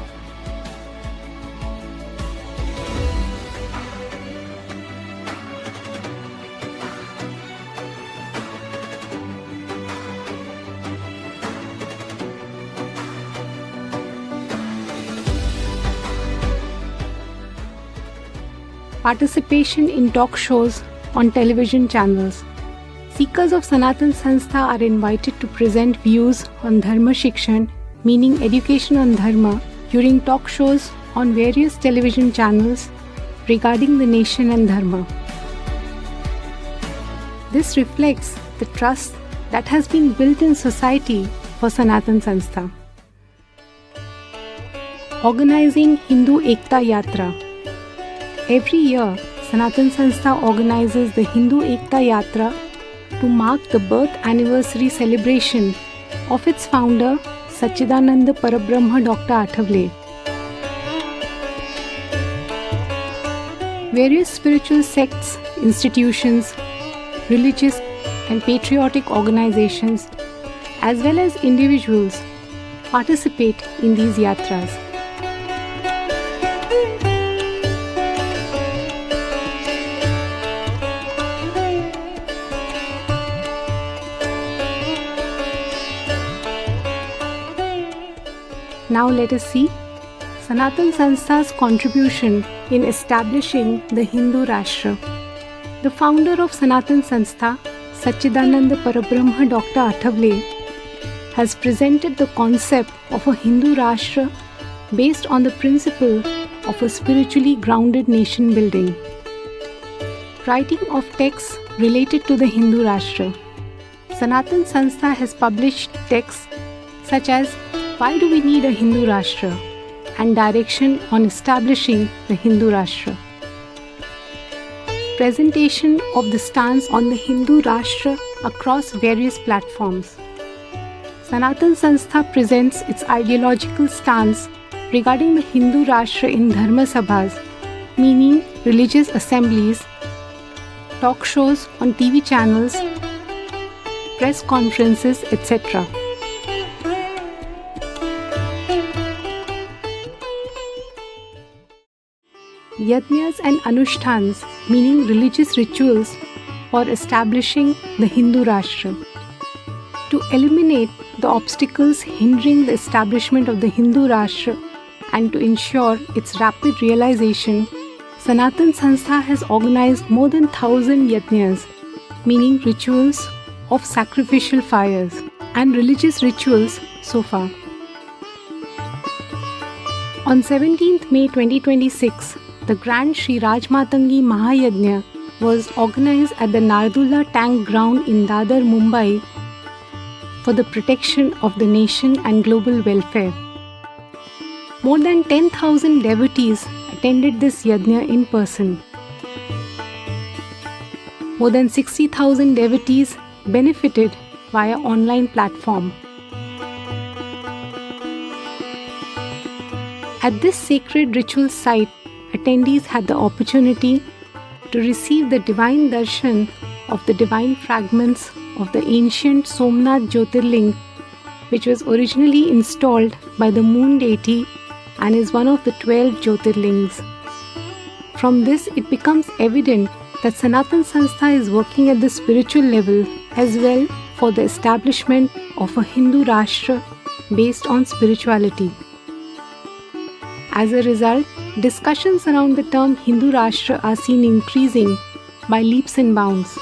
Participation in talk shows on television channels. Seekers of Sanatan Sanstha are invited to present views on Dharma Shikshan, meaning education on Dharma, during talk shows on various television channels regarding the nation and Dharma. This reflects the trust that has been built in society for Sanatan Sanstha. Organizing Hindu Ekta Yatra. Every year, Sanatan Sanstha organizes the Hindu Ekta Yatra to mark the birth anniversary celebration of its founder, Sachidananda Parabrahma Dr. Athavale. Various spiritual sects, institutions, religious and patriotic organizations, as well as individuals, participate in these yatras. Now let us see Sanatan Sanstha's contribution in establishing the Hindu Rashtra. The founder of Sanatan Sanstha, Sachidananda Parabrahma Dr. Athavale, has presented the concept of a Hindu Rashtra based on the principle of a spiritually grounded nation building. Writing of texts related to the Hindu Rashtra. Sanatan Sanstha has published texts such as Why do we need a Hindu Rashtra and direction on establishing the Hindu Rashtra? Presentation of the stance on the Hindu Rashtra across various platforms. Sanatan Sanstha presents its ideological stance regarding the Hindu Rashtra in Dharma Sabhas, meaning religious assemblies, talk shows on TV channels, press conferences, etc. Yajnas and Anushtans, meaning religious rituals for establishing the Hindu Rashtra. To eliminate the obstacles hindering the establishment of the Hindu Rashtra and to ensure its rapid realization, Sanatan Sanstha has organized more than 1,000 yajnas, meaning rituals of sacrificial fires, and religious rituals so far. On 17th May 2026, the Grand Shri Rajmatangi Mahayajna was organized at the Nardula Tank Ground in Dadar, Mumbai for the protection of the nation and global welfare. More than 10,000 devotees attended this yajna in person. More than 60,000 devotees benefited via online platform. At this sacred ritual site, attendees had the opportunity to receive the divine darshan of the divine fragments of the ancient Somnath Jyotirling, which was originally installed by the moon deity and is one of the 12 Jyotirlings. From this, it becomes evident that Sanatan Sanstha is working at the spiritual level as well for the establishment of a Hindu Rashtra based on spirituality. As a result, discussions around the term Hindu Rashtra are seen increasing by leaps and bounds.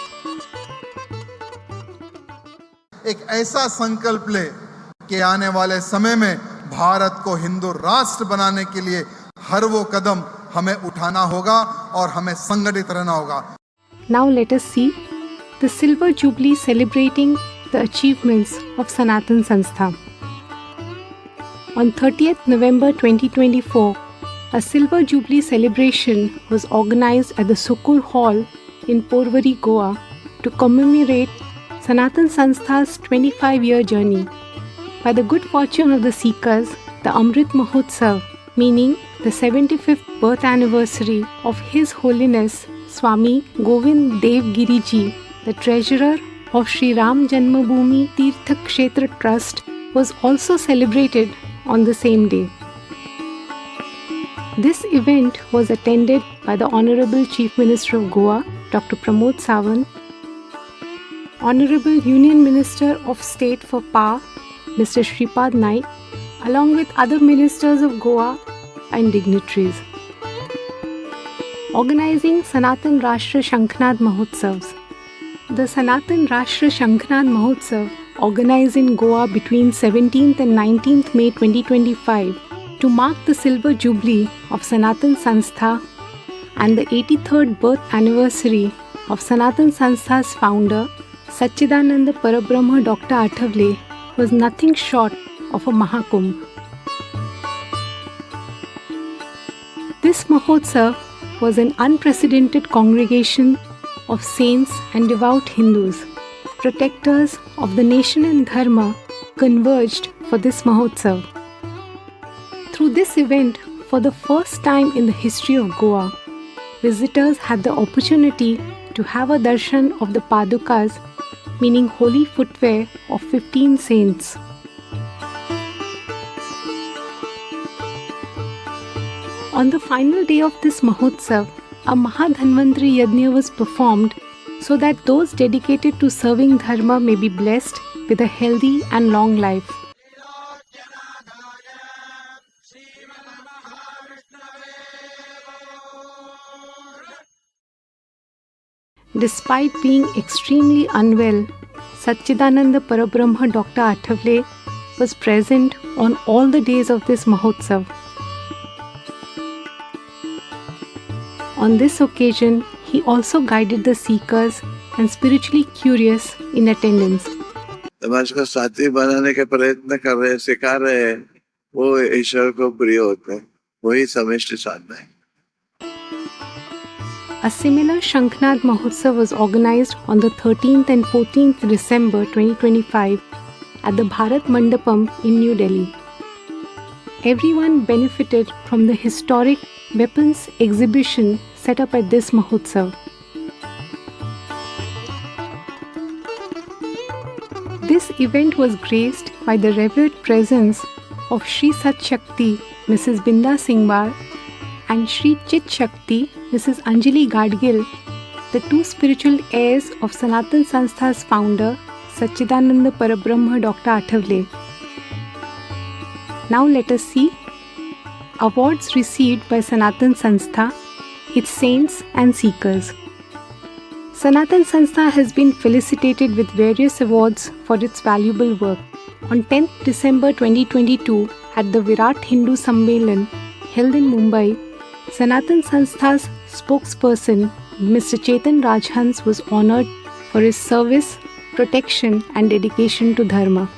एक ऐसा संकल्प ले कि आने वाले समय में भारत को हिंदू राष्ट्र बनाने के लिए हर वो कदम हमें उठाना होगा और हमें संगठित रहना होगा. Now let us see the Silver Jubilee celebrating the achievements of Sanatan Sanstha. On 30th November 2024, a Silver Jubilee celebration was organized at the Sukur Hall in Porvorim, Goa to commemorate Sanatan Sanstha's 25-year journey. By the good fortune of the seekers, the Amrit Mahotsav, meaning the 75th birth anniversary of His Holiness Swami Govind Dev Giriji, the treasurer of Shri Ram Janmabhoomi Tirtha Kshetra Trust, was also celebrated on the same day. This event was attended by the Honorable Chief Minister of Goa, Dr. Pramod Sawant, Honorable Union Minister of State for Power, Mr. Shripad Naik, along with other ministers of Goa and dignitaries. Organizing Sanatan Rashtra Shankhnad Mahotsavs. The Sanatan Rashtra Shankhnad Mahotsav, organized in Goa between 17th and 19th May 2025 to mark the Silver Jubilee of Sanatan Sanstha and the 83rd birth anniversary of Sanatan Sanstha's founder, Satchidananda Parabrahma Dr. Athavale, was nothing short of a Mahakumbh. This Mahotsav was an unprecedented congregation of saints and devout Hindus, protectors of the nation and Dharma, converged for this Mahotsav. Through this event, for the first time in the history of Goa, visitors had the opportunity to have a darshan of the Padukas, meaning holy footwear of 15 saints. On the final day of this Mahotsav, a Mahadhanvantari Yajna was performed so that those dedicated to serving Dharma may be blessed with a healthy and long life. Despite being extremely unwell, Satchidananda Parabrahma Dr. Athavale was present on all the days of this Mahotsav. On this occasion, he also guided the seekers and spiritually curious in attendance. समाज को सात्विक बनाने के प्रयत्न कर रहे हैं, सिखा रहे हैं, वो ईश्वर को प्रिय होते हैं। वही समष्टि साधना है। A similar Shankhnad Mahotsav was organized on the 13th and 14th December 2025 at the Bharat Mandapam in New Delhi. Everyone benefited from the historic weapons exhibition set up at this Mahotsav. This event was graced by the revered presence of Shri Sat Shakti, Mrs. Binda Singhbar, and Shri Chit Shakti, Mrs. Anjali Gadgil, the two spiritual heirs of Sanatan Sanstha's founder, Satchidananda Parabrahma Dr. Athavale. Now let us see awards received by Sanatan Sanstha, its saints and seekers. Sanatan Sanstha has been felicitated with various awards for its valuable work. On 10th December 2022, at the Virat Hindu Sammelan held in Mumbai, Sanatan Sanstha's spokesperson, Mr. Chetan Rajhans, was honored for his service, protection and dedication to Dharma.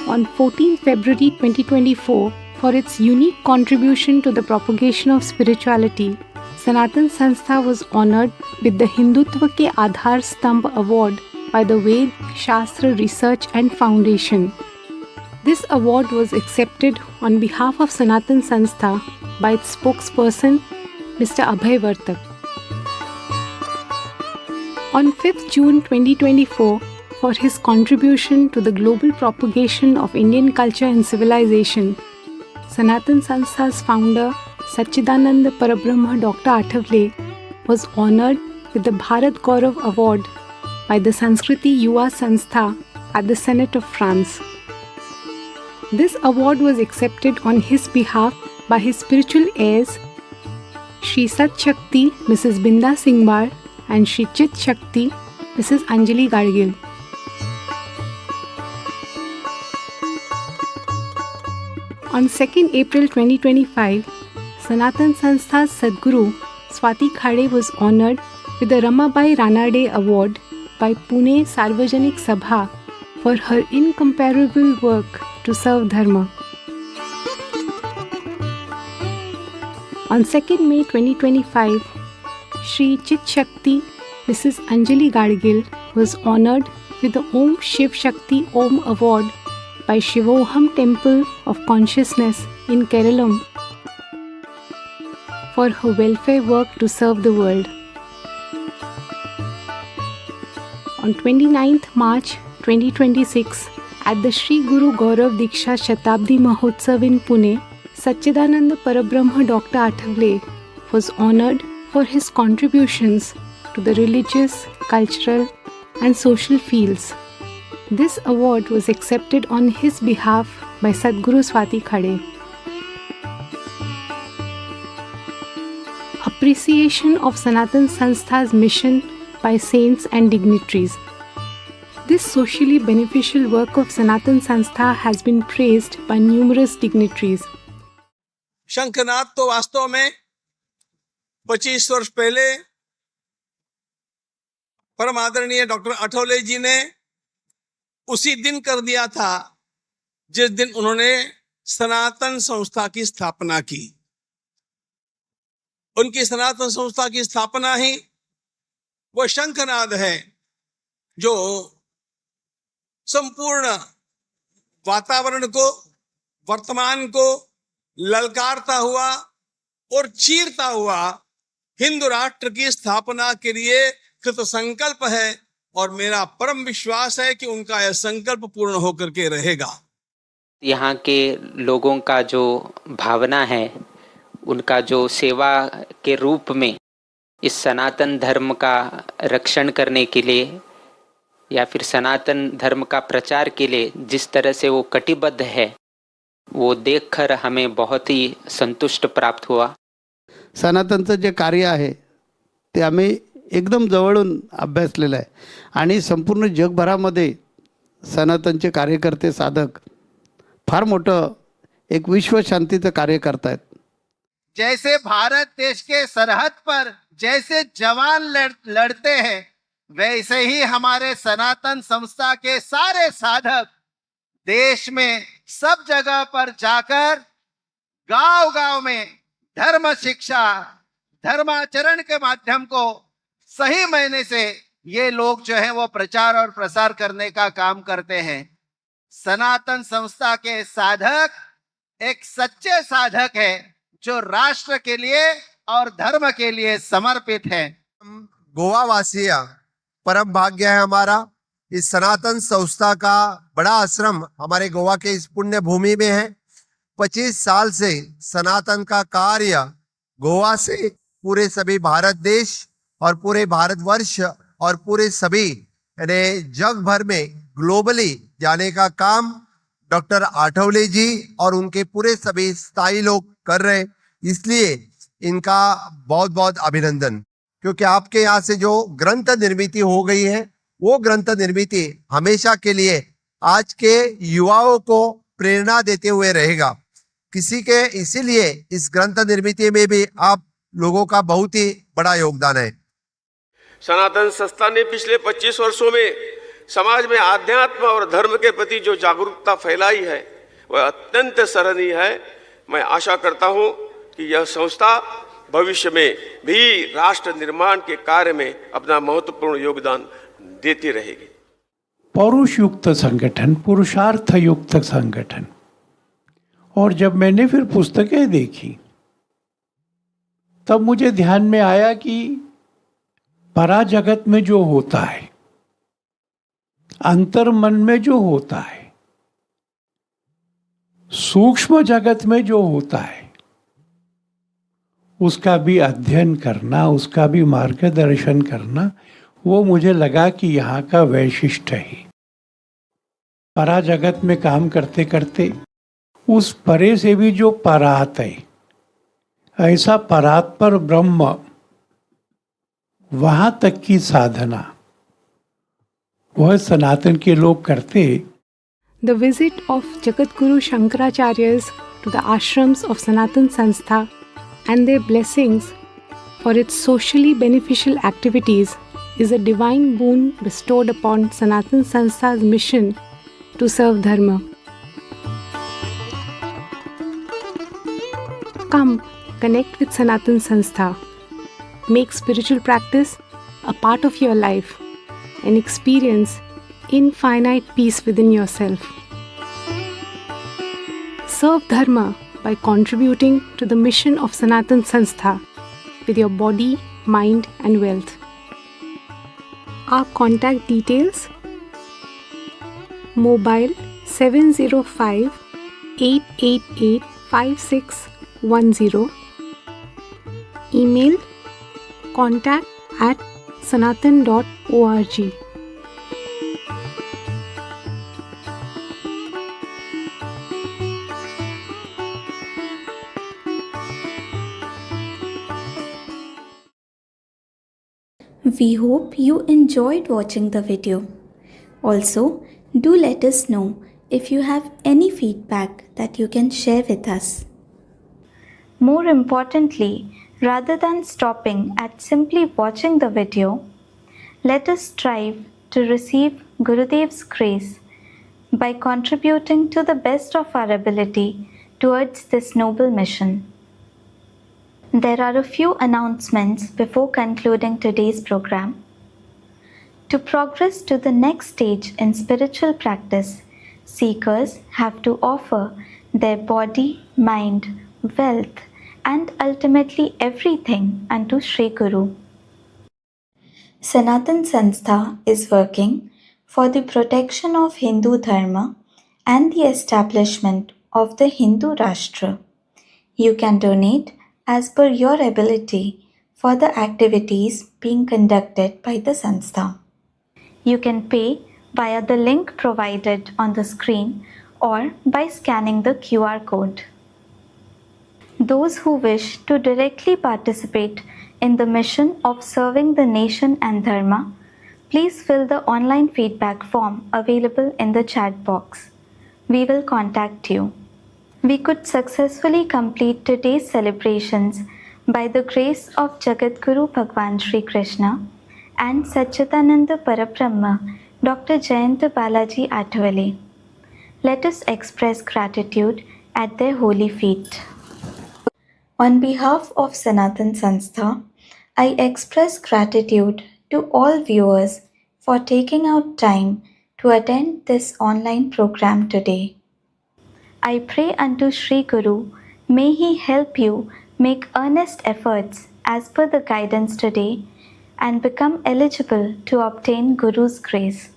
On 14 February 2024, for its unique contribution to the propagation of spirituality, Sanatan Sanstha was honored with the Hindutva ke Aadhar Stambh Award by the Ved Shastra Research and Foundation. This award was accepted on behalf of Sanatan Sanstha by its spokesperson, Mr. Abhay Vartak. On 5th June 2024, for his contribution to the global propagation of Indian culture and civilization, Sanatan Sanstha's founder, Satchidananda Parabrahma Dr. Athavale, was honored with the Bharat Gaurav Award by the Sanskriti Yuva Sanstha at the Senate of France. This award was accepted on his behalf by his spiritual heirs, Shri Sat Shakti, Mrs. Binda Singhbar, and Shri Chit Shakti, Mrs. Anjali Gadgil. On 2nd April 2025, Sanatan Sanstha's Sadguru, Swati Khade, was honored with the Ramabai Ranade Award by Pune Sarvajanik Sabha for her incomparable work to serve Dharma. On 2nd May 2025, Shri Chit Shakti, Mrs. Anjali Gadgil, was honored with the Om Shiv Shakti Om Award by Shivoham Temple of Consciousness in Kerala for her welfare work to serve the world. On 29th March 2026, at the Shri Guru Gaurav Diksha Shatabdi Mahotsav in Pune, Satchidananda Parabrahma Dr. Athavale was honored for his contributions to the religious, cultural and social fields. This award was accepted on his behalf by Sadguru Swati Khade. Appreciation of Sanatan Sanstha's mission by saints and dignitaries. This socially beneficial work of Sanatan Sanstha has been praised by numerous dignitaries. शंखनाद तो वास्तव में 25 वर्ष पहले परम आदरणीय doctor Athawale जी ने उसी दिन कर दिया था जिस दिन उन्होंने सनातन संस्था की स्थापना की। उनकी सनातन संस्था की स्थापना ही वो शंखनाद है जो संपूर्ण वातावरण को, वर्तमान को ललकारता हुआ और चीरता हुआ हिंदू राष्ट्र की स्थापना के लिए कृत संकल्प है और मेरा परम विश्वास है कि उनका यह संकल्प पूर्ण होकर के रहेगा। यहाँ के लोगों का जो भावना है, उनका जो सेवा के रूप में इस सनातन धर्म का रक्षण करने के लिए या फिर सनातन धर्म का प्रचार के लिए जिस तरह से वो कटिबद्ध है, वो देखकर हमें बहुत ही संतुष्ट प्राप्त हुआ। सनातनचं जे कार्य आहे ते आम्ही एकदम जवळून अभ्यासलेलं आहे आणि संपूर्ण जगभरामध्ये सनातनचे कार्यकर्ते, साधक फार मोठं एक विश्व शांतीचं कार्य करतायत। जैसे भारत देश के सरहद पर जैसे जवान लड़ते हैं, वैसे ही हमारे सनातन संस्था के सारे साधक देश में सब जगह पर जाकर गांव गांव में धर्म शिक्षा, धर्माचरण के माध्यम को सही मायने से ये लोग जो है वो प्रचार और प्रसार करने का काम करते हैं। सनातन संस्था के साधक एक सच्चे साधक है जो राष्ट्र के लिए और धर्म के लिए समर्पित है। गोवा वासी परम भाग्य है हमारा। इस सनातन संस्था का बड़ा आश्रम हमारे गोवा के इस पुण्य भूमि में है। 25 साल से सनातन का कार्य गोवा से पूरे सभी भारत देश और पूरे भारतवर्ष और पूरे सभी जग भर में ग्लोबली जाने का काम डॉक्टर आठवले जी और उनके पूरे सभी स्थायी लोग कर रहे हैं। इसलिए इनका बहुत बहुत अभिनंदन, क्योंकि आपके यहाँ से जो ग्रंथ निर्मित हो गई है वो ग्रंथ निर्मित हमेशा के लिए आज के युवाओं को प्रेरणा देते हुए रहेगा। किसी के इसीलिए इस ग्रंथ निर्मित में भी आप लोगों का बहुत ही बड़ा योगदान है। सनातन संस्था ने पिछले 25 वर्षों में समाज में आध्यात्म और धर्म के प्रति जो जागरूकता फैलाई है वह अत्यंत सराहनीय है। मैं आशा करता हूं कि यह संस्था भविष्य में भी राष्ट्र निर्माण के कार्य में अपना महत्वपूर्ण योगदान देती रहेगी। पौरुष युक्त संगठन, पुरुषार्थ युक्त संगठन। और जब मैंने फिर पुस्तकें देखी तब मुझे ध्यान में आया कि परा जगत में जो होता है, अंतर मन में जो होता है, सूक्ष्म जगत में जो होता है, उसका भी अध्ययन करना, उसका भी मार्गदर्शन करना, वो मुझे लगा कि यहाँ का वैशिष्ट है। परा जगत में काम करते करते उस परे से भी जो परात है, ऐसा परात पर ब्रह्म, वहां तक की साधना वह सनातन के लोग करते। The visit of Jagat Guru Shankaracharyas to the ashrams of Sanatan Sanstha and their blessings for its socially beneficial activities is a divine boon bestowed upon Sanatan Sanstha's mission to serve Dharma. Come, connect with Sanatan Sanstha. Make spiritual practice a part of your life and experience infinite peace within yourself. Serve Dharma by contributing to the mission of Sanatan Sanstha with your body, mind and wealth. Our contact details: mobile 705 888 5610, email contact@sanatan.org. We hope you enjoyed watching the video. Also, do let us know if you have any feedback that you can share with us. More importantly, rather than stopping at simply watching the video, let us strive to receive Gurudev's grace by contributing to the best of our ability towards this noble mission. There are a few announcements before concluding today's program. To progress to the next stage in spiritual practice, seekers have to offer their body, mind, wealth, and ultimately everything unto Shri Guru. Sanatan Sanstha is working for the protection of Hindu Dharma and the establishment of the Hindu Rashtra. You can donate as per your ability for the activities being conducted by the Sanstha. You can pay via the link provided on the screen or by scanning the QR code. Those who wish to directly participate in the mission of serving the nation and Dharma, please fill the online feedback form available in the chat box. We will contact you. We could successfully complete today's celebrations by the grace of Jagat Guru Bhagwan Shri Krishna and Satchidananda Parabrahma, Dr. Jayant Balaji Athwale. Let us express gratitude at their holy feet. On behalf of Sanatan Sanstha, I express gratitude to all viewers for taking out time to attend this online program today. I pray unto Shri Guru, may he help you make earnest efforts as per the guidance today and become eligible to obtain Guru's grace.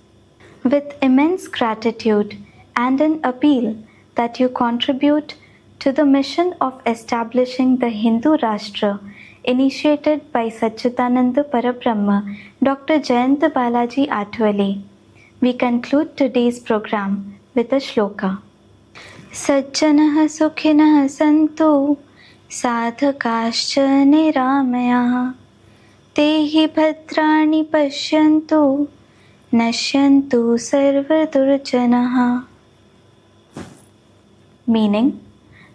With immense gratitude and an appeal that you contribute to the mission of establishing the Hindu Rashtra initiated by Satchidananda Parabrahma, Dr. Jayant Balaji Athwale, we conclude today's program with a shloka. सज्जनः सुखिनः सन्तु साधकाश्च निरामयाः ते हि भद्राणि पश्यन्तु नश्यन्तु सर्वदुर्जनः. Meaning,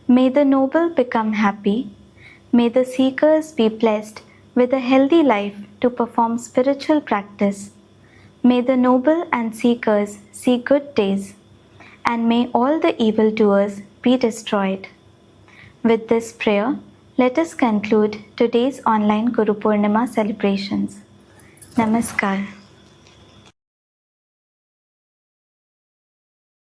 may the noble become happy, may the seekers be blessed with a healthy life to perform spiritual practice, may the noble and seekers see good days, and may all the evildoers be destroyed. With this prayer, let us conclude today's online Guru Purnima celebrations. Namaskar.